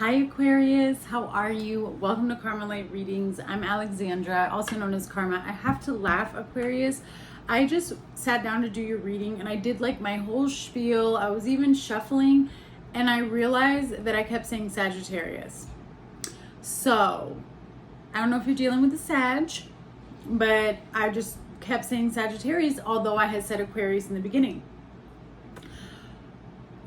Hi Aquarius, how are you? Welcome to Karma Light Readings. I'm Alexandra, also known as Karma. I have to laugh, Aquarius. I just sat down to do your reading and I did like my whole spiel. I was even shuffling and I realized that I kept saying Sagittarius. So, I don't know if you're dealing with the Sag, but I just kept saying Sagittarius, although I had said Aquarius in the beginning.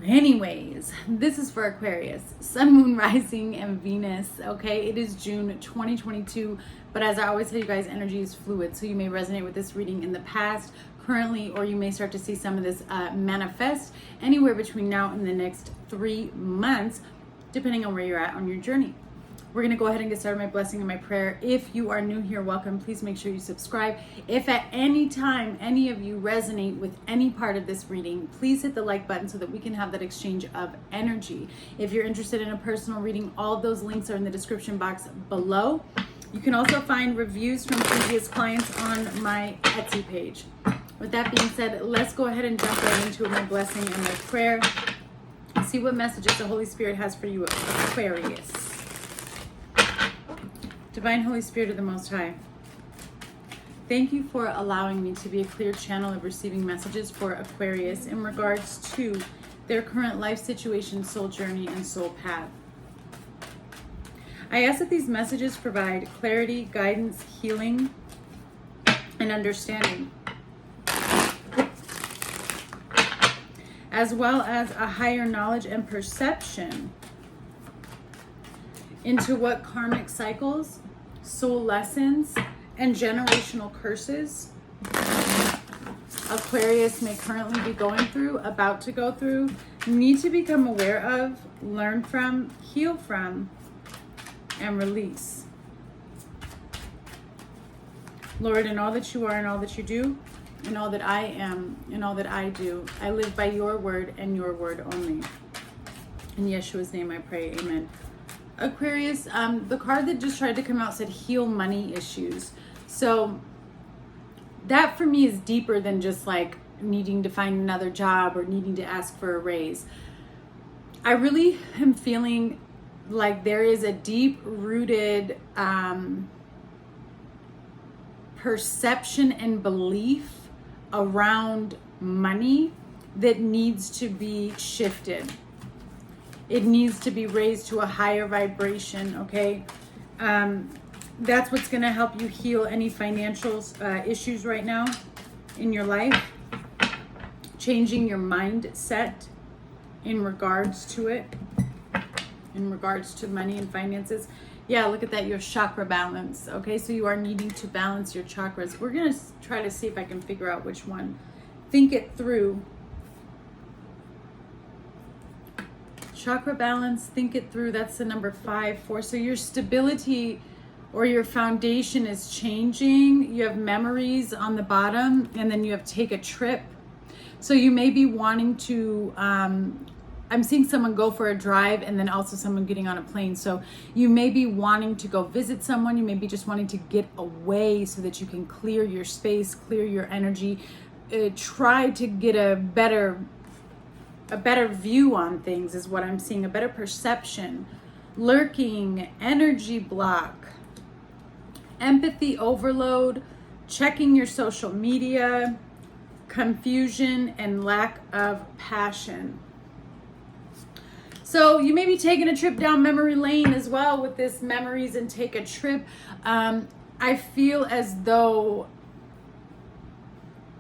Anyways, this is for Aquarius, Sun, Moon, Rising, and Venus, okay? It is June 2022, but as I always tell you guys, energy is fluid, so you may resonate with this reading in the past, currently, or you may start to see some of this manifest anywhere between now and the next 3 months, depending on where you're at on your journey. We're going to go ahead and get started with my blessing and my prayer. If you are new here, welcome. Please make sure you subscribe. If at any time any of you resonate with any part of this reading, please hit the like button so that we can have that exchange of energy. If you're interested in a personal reading, all of those links are in the description box below. You can also find reviews from previous clients on my Etsy page. With that being said, let's go ahead and jump right into my blessing and my prayer. See what messages the Holy Spirit has for you, Aquarius. Divine Holy Spirit of the Most High, thank you for allowing me to be a clear channel of receiving messages for Aquarius in regards to their current life situation, soul journey, and soul path. I ask that these messages provide clarity, guidance, healing, and understanding, as well as a higher knowledge and perception into what karmic cycles, soul lessons, and generational curses Aquarius may currently be going through, about to go through, need to become aware of, learn from, heal from, and release. Lord, in all that you are and all that you do, and all that I am and all that I do, I live by your word and your word only. In Yeshua's name I pray, amen. Aquarius, the card that just tried to come out said heal money issues. So that for me is deeper than just like needing to find another job or needing to ask for a raise. I really am feeling like there is a deep rooted perception and belief around money that needs to be shifted. It needs to be raised to a higher vibration, okay? That's what's going to help you heal any financial issues right now in your life. Changing your mindset in regards to it, in regards to money and finances. Yeah, look at that, your chakra balance, okay? So you are needing to balance your chakras. We're going to try to see if I can figure out which one. Think it through. Chakra balance, think it through. That's the number 5, 4. So your stability or your foundation is changing. You have memories on the bottom, and then you have take a trip. So you may be wanting to, I'm seeing someone go for a drive and then also someone getting on a plane. So you may be wanting to go visit someone. You may be just wanting to get away so that you can clear your space, clear your energy, try to get a better view on things is what I'm seeing, a better perception. Lurking, energy block, empathy overload, checking your social media, confusion, and lack of passion. So you may be taking a trip down memory lane as well with this memories and take a trip. I feel as though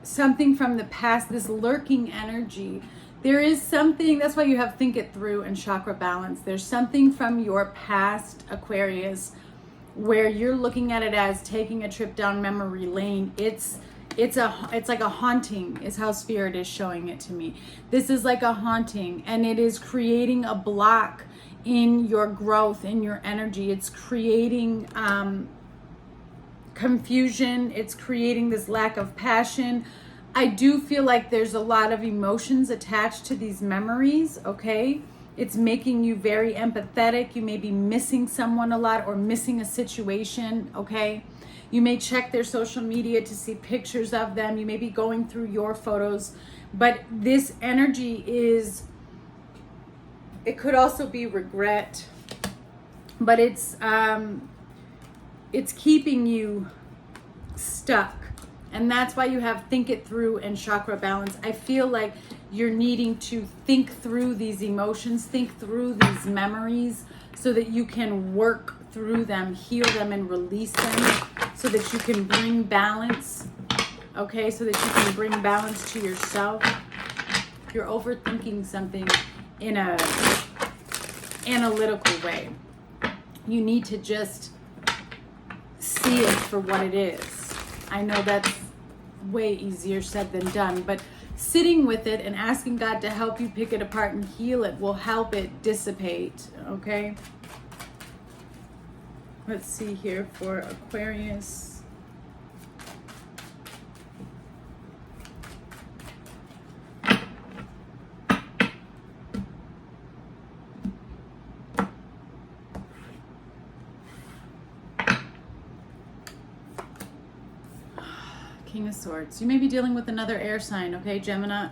something from the past, this lurking energy, there is something, that's why you have think it through and chakra balance. There's something from your past, Aquarius, where you're looking at it as taking a trip down memory lane. It's like a haunting is how spirit is showing it to me. This is like a haunting, and it is creating a block in your growth, in your energy. It's creating confusion. It's creating this lack of passion. I do feel like there's a lot of emotions attached to these memories, okay? It's making you very empathetic. You may be missing someone a lot or missing a situation, okay? You may check their social media to see pictures of them. You may be going through your photos, but this energy is, it could also be regret. but it's keeping you stuck. And that's why you have think it through and chakra balance. I feel like you're needing to think through these emotions, think through these memories, so that you can work through them, heal them, and release them, so that you can bring balance, okay? So that you can bring balance to yourself. If you're overthinking something in a analytical way, you need to just see it for what it is. I know that's way easier said than done, but sitting with it and asking God to help you pick it apart and heal it will help it dissipate, okay? Let's see here for Aquarius. King of Swords. You may be dealing with another air sign, okay? Gemini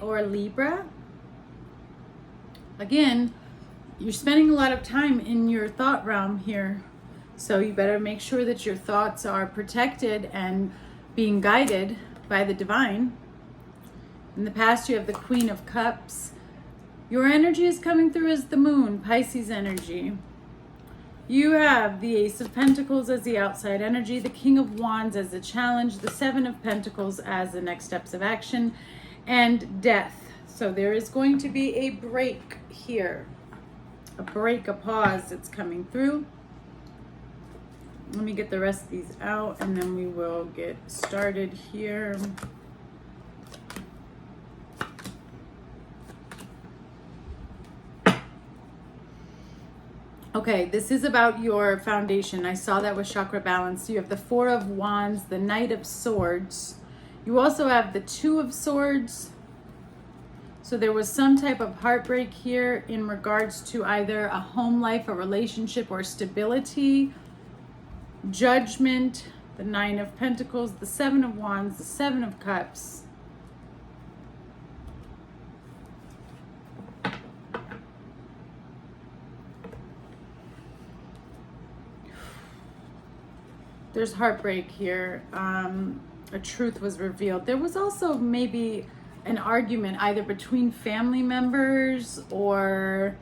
or Libra. Again, you're spending a lot of time in your thought realm here. So you better make sure that your thoughts are protected and being guided by the divine. In the past, you have the Queen of Cups. Your energy is coming through as the moon, Pisces energy. You have the Ace of Pentacles as the outside energy, the King of Wands as the challenge, the Seven of Pentacles as the next steps of action, and Death. So there is going to be a break here. A break, a pause that's coming through. Let me get the rest of these out and then we will get started here. Okay, this is about your foundation. I saw that with chakra balance. You have the Four of Wands, the Knight of Swords. You also have the Two of Swords. So there was some type of heartbreak here in regards to either a home life, a relationship, or stability. Judgment, the Nine of Pentacles, the Seven of Wands, the Seven of Cups. There's heartbreak here. A truth was revealed. There was also maybe an argument either between family members or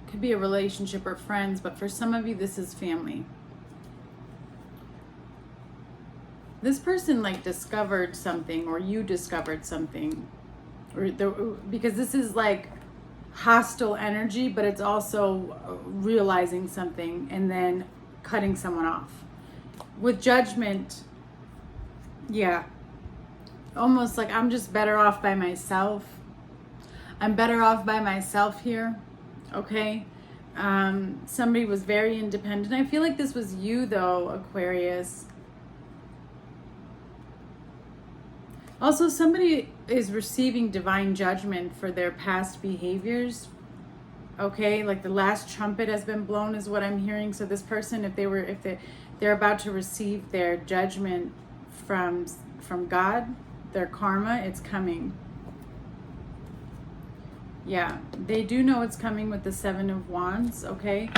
could be a relationship or friends, but for some of you, this is family. This person like discovered something, or you discovered something, because this is like hostile energy, but it's also realizing something and then cutting someone off. With Judgment, yeah, almost like I'm just better off by myself. I'm better off by myself here, okay? Somebody was very independent. I feel like this was you though, Aquarius. Also, somebody is receiving divine judgment for their past behaviors. Okay, like the last trumpet has been blown is what I'm hearing. So this person, if they're about to receive their judgment from God, their karma, it's coming. Yeah, they do know it's coming with the Seven of Wands, okay?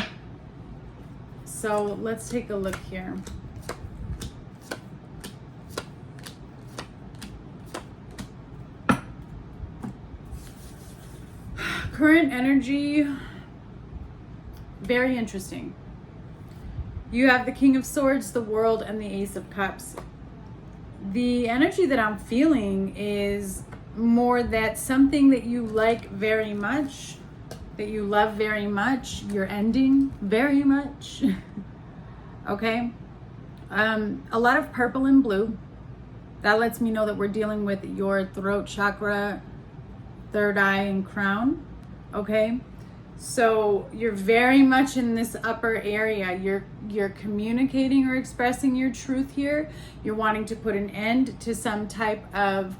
So let's take a look here. Current energy, very interesting. You have the King of Swords, the World, and the Ace of Cups. The energy that I'm feeling is more that something that you like very much, that you love very much, you're ending very much. Okay? A lot of purple and blue. That lets me know that we're dealing with your throat chakra, third eye, and crown. Okay, so you're very much in this upper area. You're communicating or expressing your truth here. You're wanting to put an end to some type of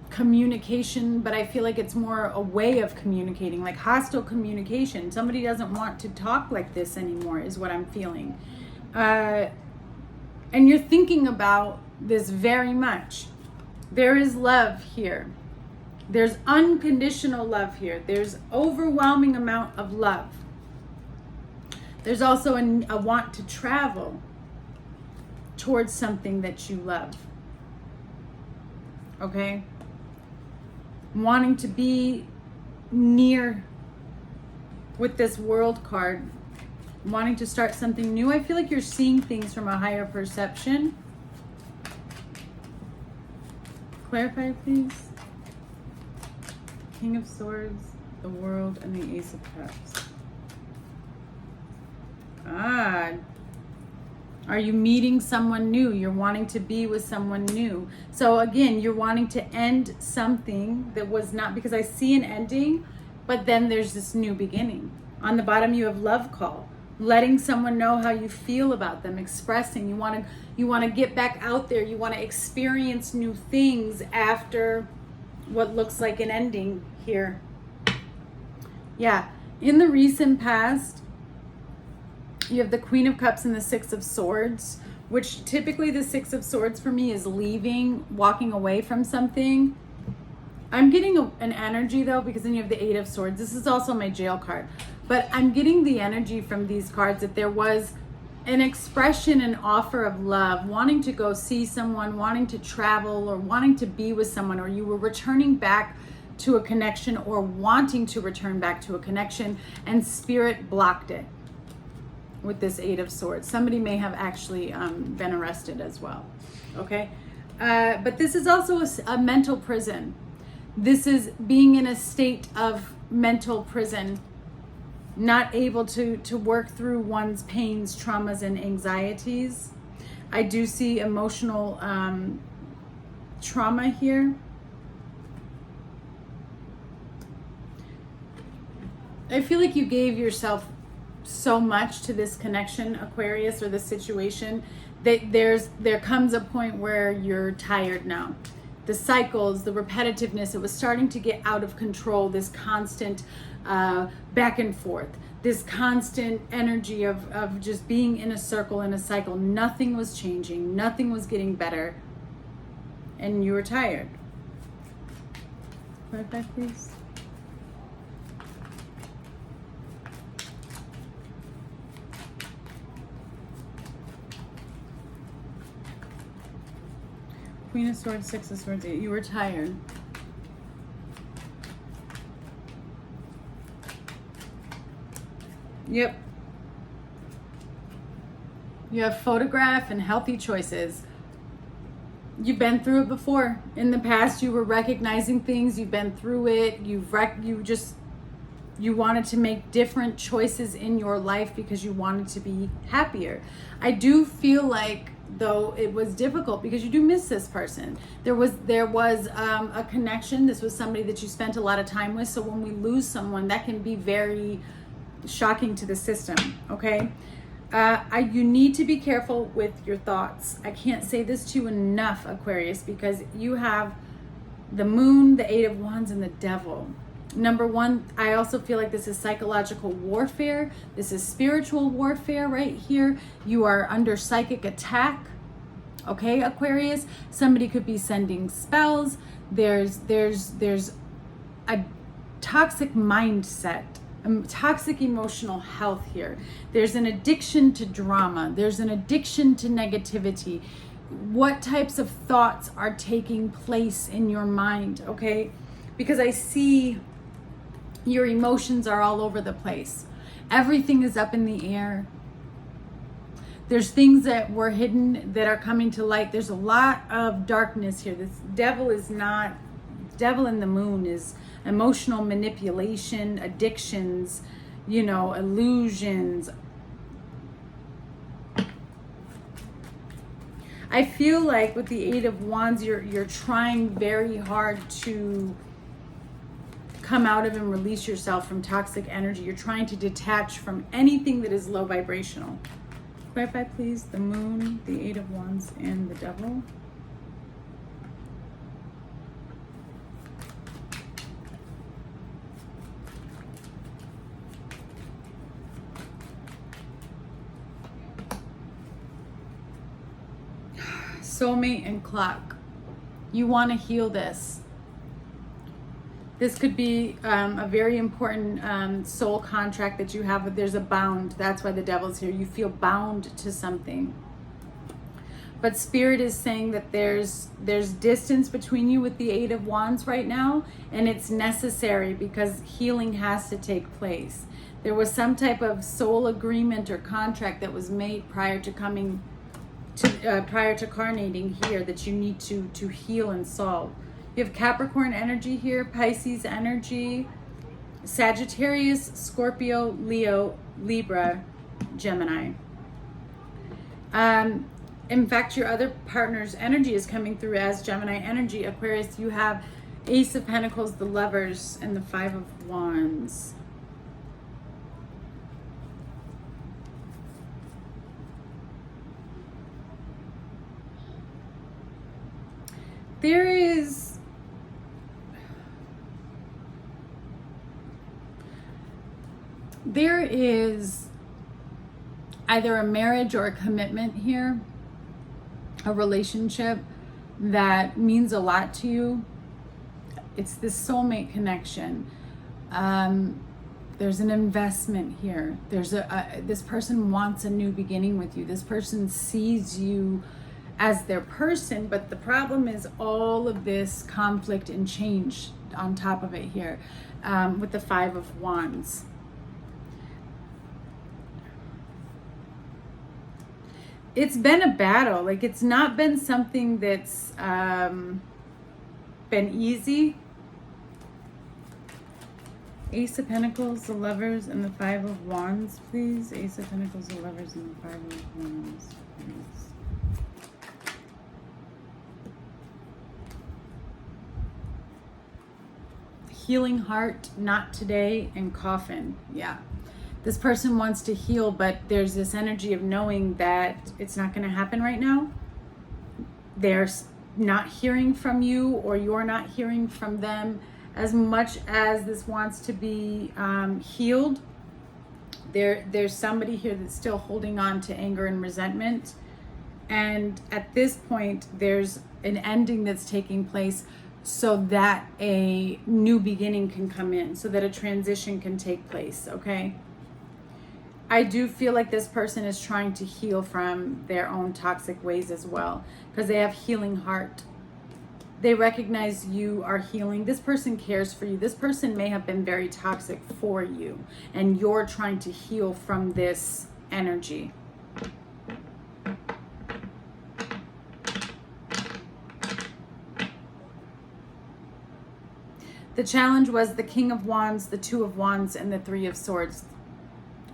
communication, but I feel like it's more a way of communicating, like hostile communication. Somebody doesn't want to talk like this anymore is what I'm feeling. And you're thinking about this very much. There is love here. There's unconditional love here. There's overwhelming amount of love. There's also a want to travel towards something that you love. Okay? Wanting to be near with this World card. Wanting to start something new. I feel like you're seeing things from a higher perception. Clarify, please. King of Swords, the World, and the Ace of Cups. Are you meeting someone new? You're wanting to be with someone new. So again, you're wanting to end something that was not, because I see an ending, but then there's this new beginning. On the bottom, you have love call. Letting someone know how you feel about them, expressing. You want to get back out there. You want to experience new things after what looks like an ending here. Yeah, in the recent past, you have the Queen of Cups and the Six of Swords, which typically the Six of Swords for me is leaving, walking away from something. I'm getting an energy though, because then you have the Eight of Swords. This is also my jail card. But I'm getting the energy from these cards that there was an expression, an offer of love, wanting to go see someone, wanting to travel, or wanting to be with someone, or you were returning back to a connection or wanting to return back to a connection, and Spirit blocked it with this Eight of Swords. Somebody may have actually been arrested as well. Okay? But this is also a mental prison. This is being in a state of mental prison, not able to work through one's pains, traumas, and anxieties. I do see emotional trauma here. I feel like you gave yourself so much to this connection, Aquarius, or this situation, that there comes a point where you're tired now. The cycles, the repetitiveness, it was starting to get out of control, this constant back and forth, this constant energy of just being in a circle, in a cycle. Nothing was changing, nothing was getting better, and you were tired. Right back, please. Queen of Swords, Six of Swords, Eight. You were tired. Yep. You have photograph and healthy choices. You've been through it before. In the past, you were recognizing things. You've been through it. You wanted to make different choices in your life because you wanted to be happier. I do feel like, though, it was difficult because you do miss this person. There was a connection. This was somebody that you spent a lot of time with. So when we lose someone, that can be very shocking to the system. Okay, you need to be careful with your thoughts. I can't say this to you enough, Aquarius, because you have the Moon, the Eight of Wands, and the Devil. Number one, I also feel like this is psychological warfare. This is spiritual warfare right here. You are under psychic attack. Okay, Aquarius. Somebody could be sending spells. There's a toxic mindset, toxic emotional health here. There's an addiction to drama. There's an addiction to negativity. What types of thoughts are taking place in your mind? Okay, because I see your emotions are all over the place. Everything is up in the air. There's things that were hidden that are coming to light. There's a lot of darkness here. This devil is not, devil in the Moon is emotional manipulation, addictions, illusions. I feel like with the Eight of Wands, you're trying very hard to come out of and release yourself from toxic energy. You're trying to detach from anything that is low vibrational. Clarify, please, the Moon, the Eight of Wands, and the Devil. Soulmate and clock. You want to heal this. This could be a very important soul contract that you have, but there's a bound. That's why the devil's here. You feel bound to something. But Spirit is saying that there's distance between you with the Eight of Wands right now, and it's necessary because healing has to take place. There was some type of soul agreement or contract that was made prior to coming to prior to carnating here that you need to heal and solve. You have Capricorn energy here, Pisces energy, Sagittarius, Scorpio, Leo, Libra, Gemini. In fact, your other partner's energy is coming through as Gemini energy. Aquarius, you have Ace of Pentacles, the Lovers, and the Five of Wands. There is either a marriage or a commitment here, a relationship that means a lot to you. It's this soulmate connection. There's an investment here. There's this person wants a new beginning with you. This person sees you as their person, but the problem is all of this conflict and change on top of it here with the Five of Wands. It's been a battle. Like, it's not been something that's been easy. Ace of Pentacles, the Lovers, and the Five of Wands, please. Ace of Pentacles, the Lovers, and the Five of Wands, please. Healing heart, not today, and coffin. Yeah. This person wants to heal, but there's this energy of knowing that it's not going to happen right now. They're not hearing from you, or you're not hearing from them. As much as this wants to be healed, there's somebody here that's still holding on to anger and resentment. And at this point, there's an ending that's taking place so that a new beginning can come in, so that a transition can take place, okay? I do feel like this person is trying to heal from their own toxic ways as well, because they have healing heart. They recognize you are healing. This person cares for you. This person may have been very toxic for you, and you're trying to heal from this energy. The challenge was the King of Wands, the Two of Wands, and the Three of Swords.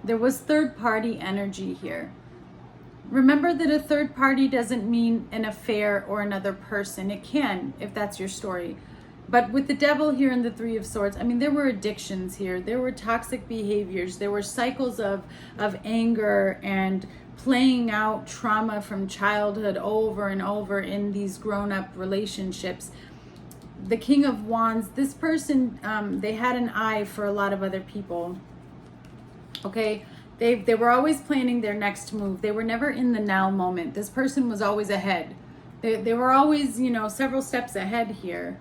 There was third party energy here. Remember that a third party doesn't mean an affair or another person. It can, if that's your story. But with the Devil here and the Three of Swords, I mean, there were addictions here. There were toxic behaviors. There were cycles of anger and playing out trauma from childhood over and over in these grown-up relationships. The King of Wands, this person, they had an eye for a lot of other people. Okay, they were always planning their next move. They were never in the now moment. This person was always ahead. They were always, several steps ahead here.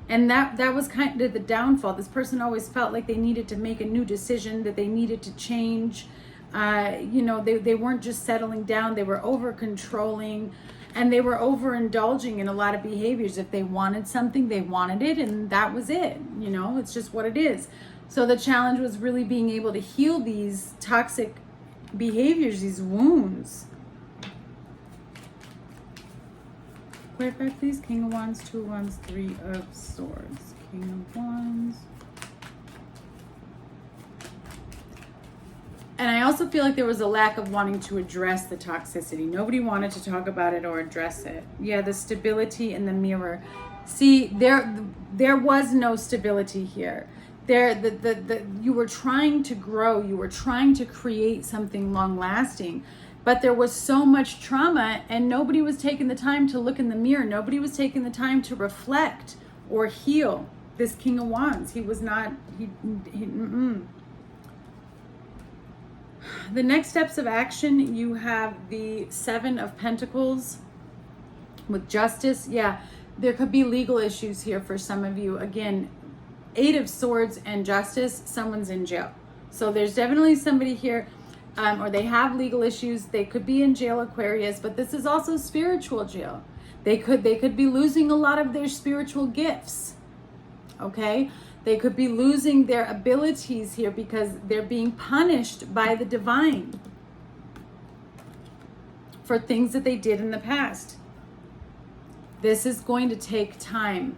And that was kind of the downfall. This person always felt like they needed to make a new decision, that they needed to change. They weren't just settling down. They were over controlling, and they were overindulging in a lot of behaviors. If they wanted something, they wanted it, and that was it. It's just what it is. So the challenge was really being able to heal these toxic behaviors, these wounds. Clarify, please. King of Wands, Two of Wands, Three of Swords. King of Wands. And I also feel like there was a lack of wanting to address the toxicity. Nobody wanted to talk about it or address it. Yeah, the stability in the Mirror. See, there was no stability here. You were trying to grow, you were trying to create something long lasting, but there was so much trauma, and nobody was taking the time to look in the mirror. Nobody was taking the time to reflect or heal. This King of Wands, he was not, the next steps of action, you have the Seven of Pentacles with justice. Yeah, there could be legal issues here for some of you. Again, Eight of Swords and justice, someone's in jail. So there's definitely somebody here, or they have legal issues. They could be in jail, Aquarius, but this is also spiritual jail. They could be losing a lot of their spiritual gifts, okay? They could be losing their abilities here because they're being punished by the divine for things that they did in the past. This is going to take time.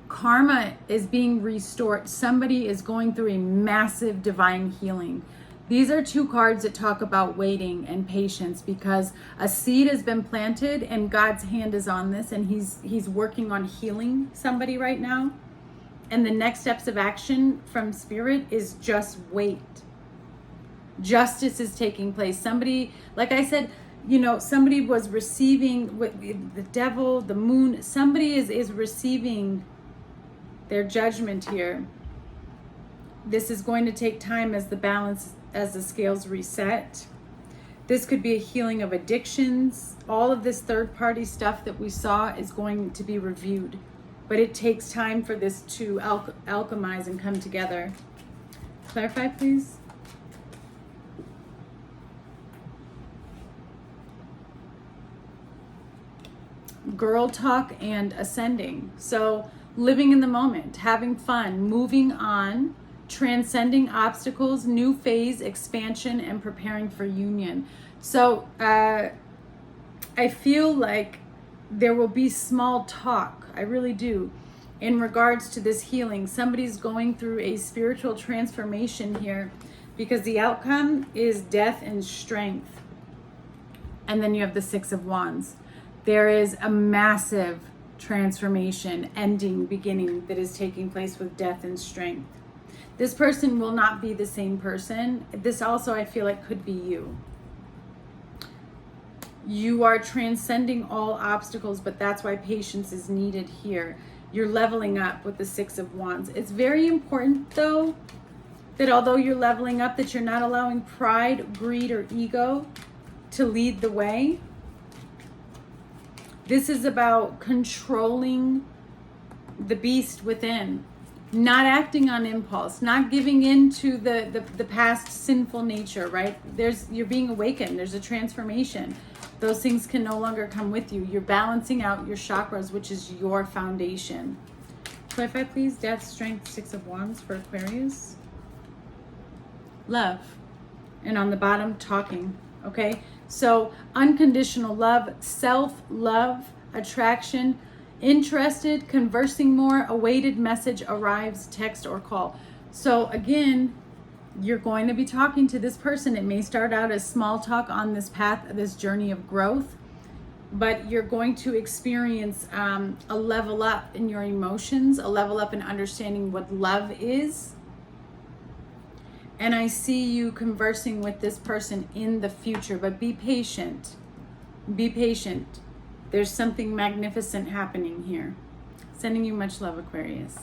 Karma is being restored. Somebody is going through a massive divine healing. These are two cards that talk about waiting and patience, because a seed has been planted and God's hand is on this, and he's working on healing somebody right now. And the next steps of action from Spirit is just wait. Justice is taking place. Somebody, like I said, you know, somebody was receiving with the devil, the moon. Somebody is receiving their judgment here. This is going to take time as the scales reset. This could be a healing of addictions. All of this third-party stuff that we saw is going to be reviewed. But it takes time for this to alchemize and come together. Clarify, please. Girl talk and ascending. So living in the moment, having fun, moving on, transcending obstacles, new phase, expansion, and preparing for union. So I feel like there will be small talk, I really do, in regards to this healing. Somebody's going through a spiritual transformation here, because the outcome is death and strength. And then you have the Six of Wands. There is a massive transformation, ending, beginning, that is taking place with death and strength. This person will not be the same person. This also, I feel like, could be you. You are transcending all obstacles, but that's why patience is needed here. You're leveling up with the Six of Wands. It's very important, though, that although you're leveling up, that you're not allowing pride, greed, or ego to lead the way. This is about controlling the beast within, not acting on impulse, not giving in to the past sinful nature, right? You're being awakened. There's a transformation. Those things can no longer come with you. You're balancing out your chakras, which is your foundation. Clarify, please. Death, strength, Six of Wands for Aquarius. Love. And on the bottom, talking. Okay? So unconditional love, self-love, attraction, interested, conversing more, awaited message arrives, text or call. So again, you're going to be talking to this person. It may start out as small talk on this path, this journey of growth, but you're going to experience a level up in your emotions, a level up in understanding what love is. And I see you conversing with this person in the future, but be patient. Be patient. There's something magnificent happening here. Sending you much love, Aquarius.